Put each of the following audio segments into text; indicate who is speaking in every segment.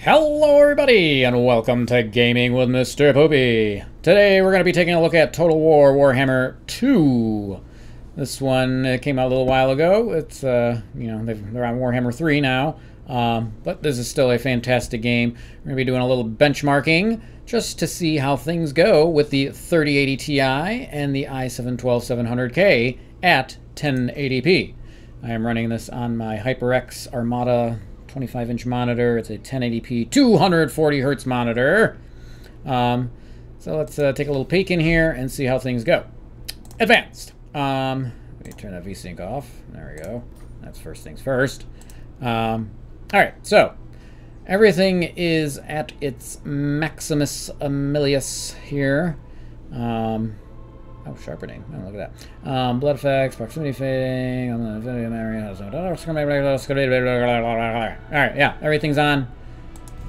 Speaker 1: Hello everybody, and welcome to Gaming with Mr. Poopy. Today we're going to be taking a look at Total War Warhammer 2. This one came out a little while ago. It's, they're on Warhammer 3 now. But this is still a fantastic game. We're going to be doing a little benchmarking just to see how things go with the 3080 Ti and the i7-12700K at 1080p. I am running this on my HyperX Armada 25-inch monitor. It's a 1080p 240 hertz monitor. So let's take a little peek in here and see how things go. Advanced. Let me turn that VSync off. There we go. That's first things first. Alright, so everything is at its Maximus Aemilius here. Oh, sharpening. Oh, look at that. Blood effects, proximity fading. Alright, yeah, everything's on.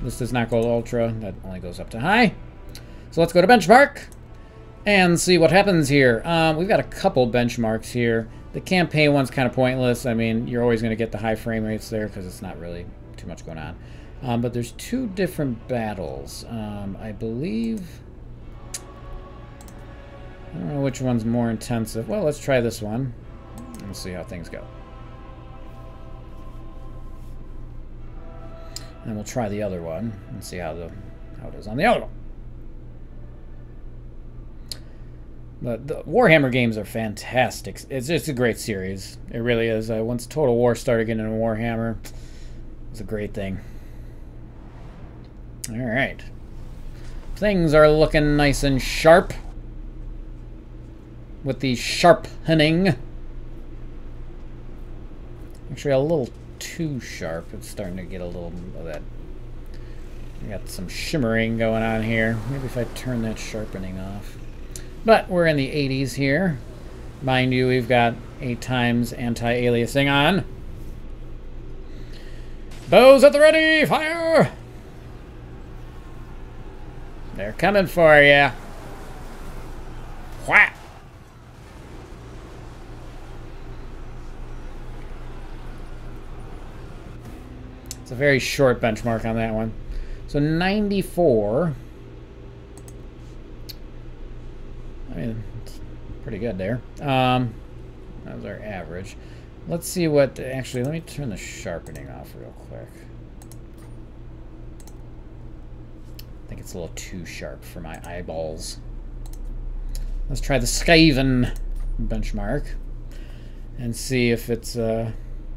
Speaker 1: This does not go to ultra. That only goes up to high. So let's go to benchmark and see what happens here. We've got a couple benchmarks here. The campaign one's kind of pointless. I mean, you're always going to get the high frame rates there because it's not really too much going on. But there's two different battles. I believe... I don't know which one's more intensive. Well, let's try this one and see how things go. And we'll try the other one and see how it is on the other one. But the Warhammer games are fantastic. It's just a great series. It really is. Once Total War started getting into Warhammer, it's a great thing. All right. Things are looking nice and sharp. With the sharpening. Actually, a little too sharp. It's starting to get a little of that. We got some shimmering going on here. Maybe if I turn that sharpening off. But we're in the 80s here. Mind you, we've got 8 times anti-aliasing on. Bows at the ready! Fire! They're coming for you. Whack! It's a very short benchmark on that one. So 94. I mean, it's pretty good there. That was our average. Let's see what... Actually, let me turn the sharpening off real quick. I think it's a little too sharp for my eyeballs. Let's try the Skaven benchmark and see if it's...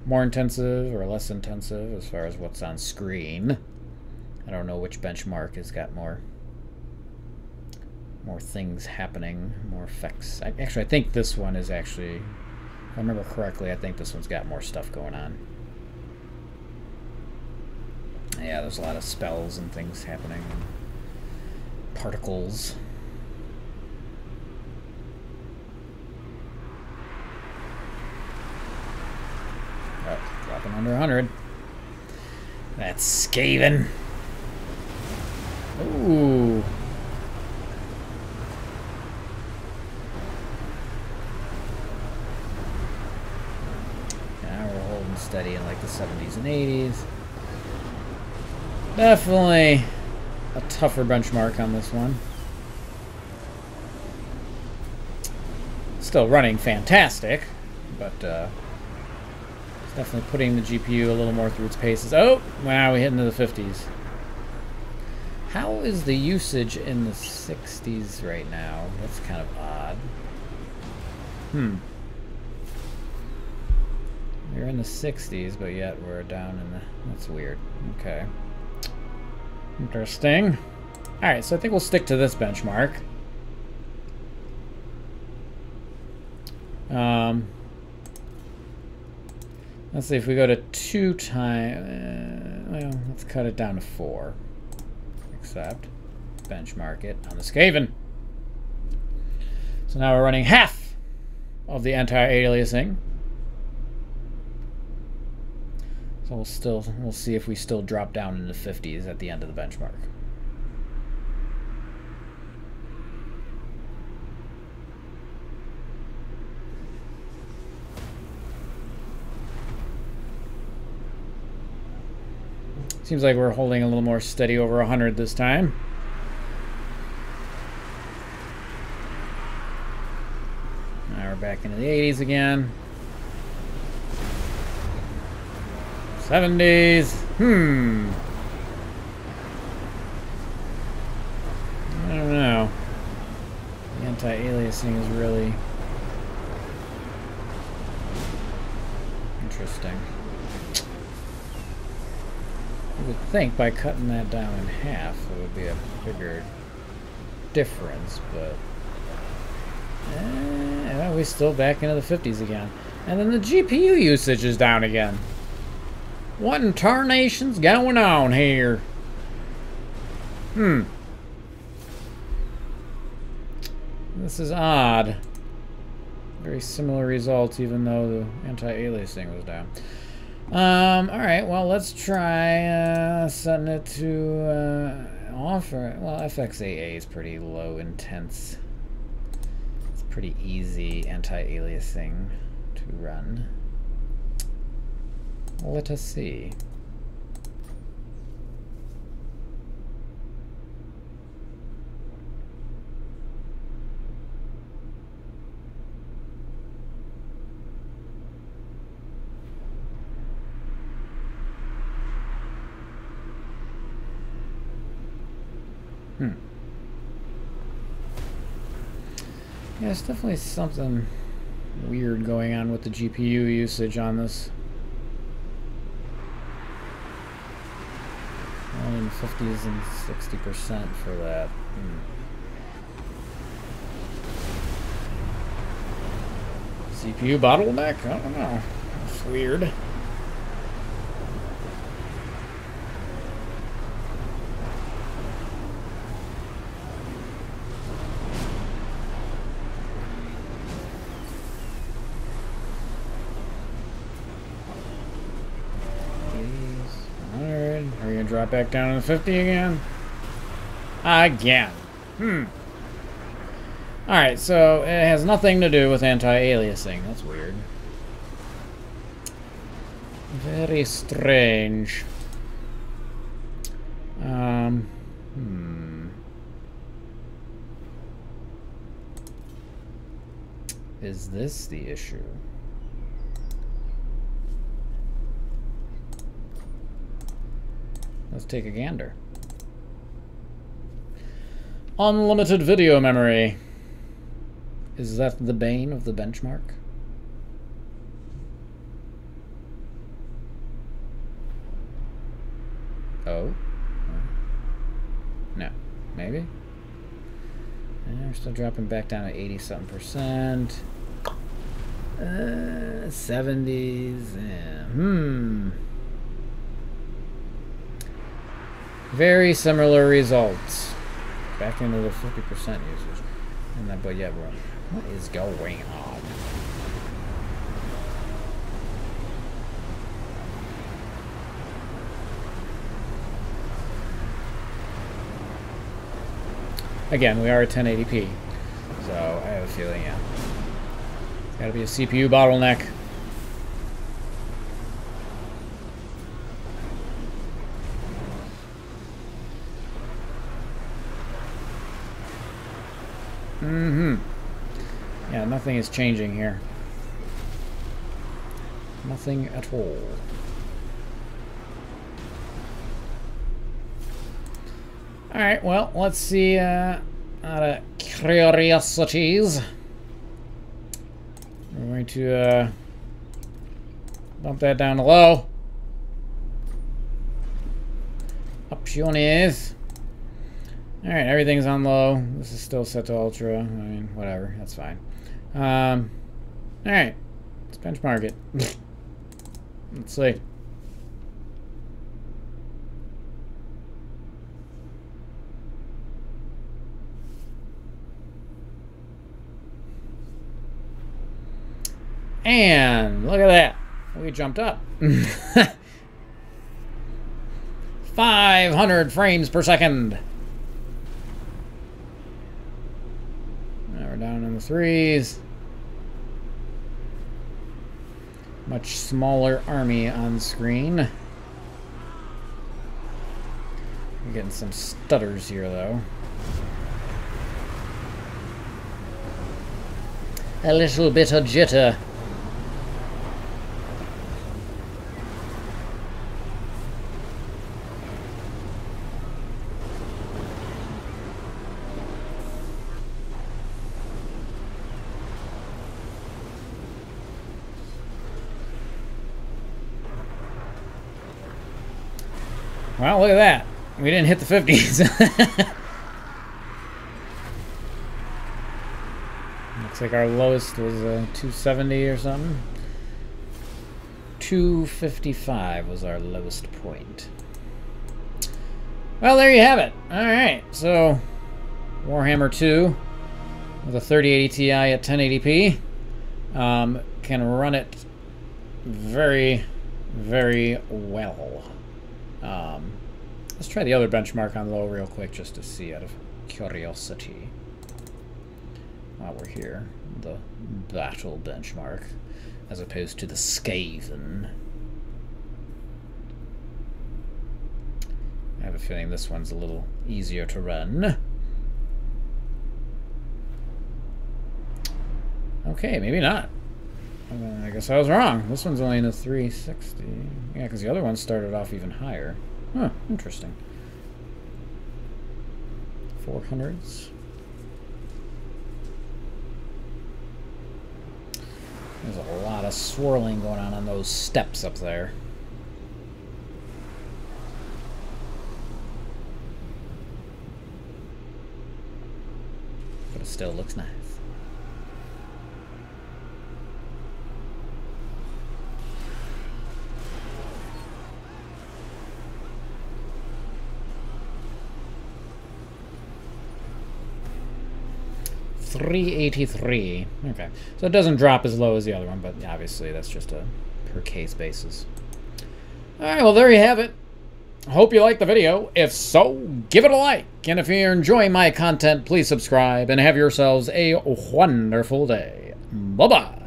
Speaker 1: more intensive or less intensive as far as what's on screen. I don't know which benchmark has got more things happening, more effects. Actually, I think this one is actually, if I remember correctly, I think this one's got more stuff going on. Yeah, there's a lot of spells and things happening. Particles. Dropping under 100. That's Skaven. Ooh. Now we're holding steady in like the 70s and 80s. Definitely a tougher benchmark on this one. Still running fantastic, but definitely putting the GPU a little more through its paces. Oh, wow, we hit into the 50s. How is the usage in the 60s right now? That's kind of odd. We're in the 60s, but yet we're down in the... That's weird. Okay. Interesting. Alright, so I think we'll stick to this benchmark. Let's see if we go to 2 times. Well, let's cut it down to 4. Except benchmark it on the Skaven. So now we're running half of the anti-aliasing. So we'll see if we still drop down into 50s at the end of the benchmark. Seems like we're holding a little more steady over 100 this time. Now we're back into the 80s again. 70s. I don't know. The anti-aliasing is really interesting. You would think by cutting that down in half it would be a bigger difference, but well, we're still back into the 50s again. And then the GPU usage is down again. What in tarnation's going on here? This is odd. Very similar results, even though the anti-aliasing was down. Alright, well, let's try setting it to offer. Well, FXAA is pretty low intense. It's pretty easy anti-aliasing to run. Let us see. Yeah, there's definitely something weird going on with the GPU usage on this. Only in the 50s and 60% for that. CPU bottleneck? I don't know. That's weird. Drop back down to the 50 again. Again. Alright, so it has nothing to do with anti-aliasing. That's weird. Very strange. Is this the issue? Let's take a gander. Unlimited video memory. Is that the bane of the benchmark? Oh? No. Maybe? And we're still dropping back down to 80-something%. 70s. Very similar results. Back into the 50% usage. And that, but yeah, bro. What is going on? Again, we are at 1080p. So I have a feeling, yeah. It's gotta be a CPU bottleneck. Yeah, nothing is changing here. Nothing at all. Alright, well, let's see, out of curiosities. We're going to, bump that down to low. Options. Alright, everything's on low. This is still set to ultra. I mean, whatever. That's fine. Alright. Let's benchmark it. Let's see. And look at that. We jumped up. 500 frames per second. Now we're down in the 3s. Much smaller army on screen. We're getting some stutters here, though. A little bit of jitter. Well, look at that. We didn't hit the 50s. Looks like our lowest was 270 or something. 255 was our lowest point. Well, there you have it. Alright, so Warhammer 2 with a 3080 Ti at 1080p. Can run it very, very well. Let's try the other benchmark on low real quick just to see out of curiosity. While we're here, the battle benchmark as opposed to the Skaven. I have a feeling this one's a little easier to run. Okay, maybe not. I guess I was wrong. This one's only in the 360. Yeah, because the other one started off even higher. Huh, interesting. 400s. There's a lot of swirling going on those steps up there. But it still looks nice. $383. Okay, so it doesn't drop as low as the other one, but obviously that's just a per case basis. Alright, well there you have it. Hope you liked the video. If so, give it a like. And if you're enjoying my content, please subscribe and have yourselves a wonderful day. Bye-bye.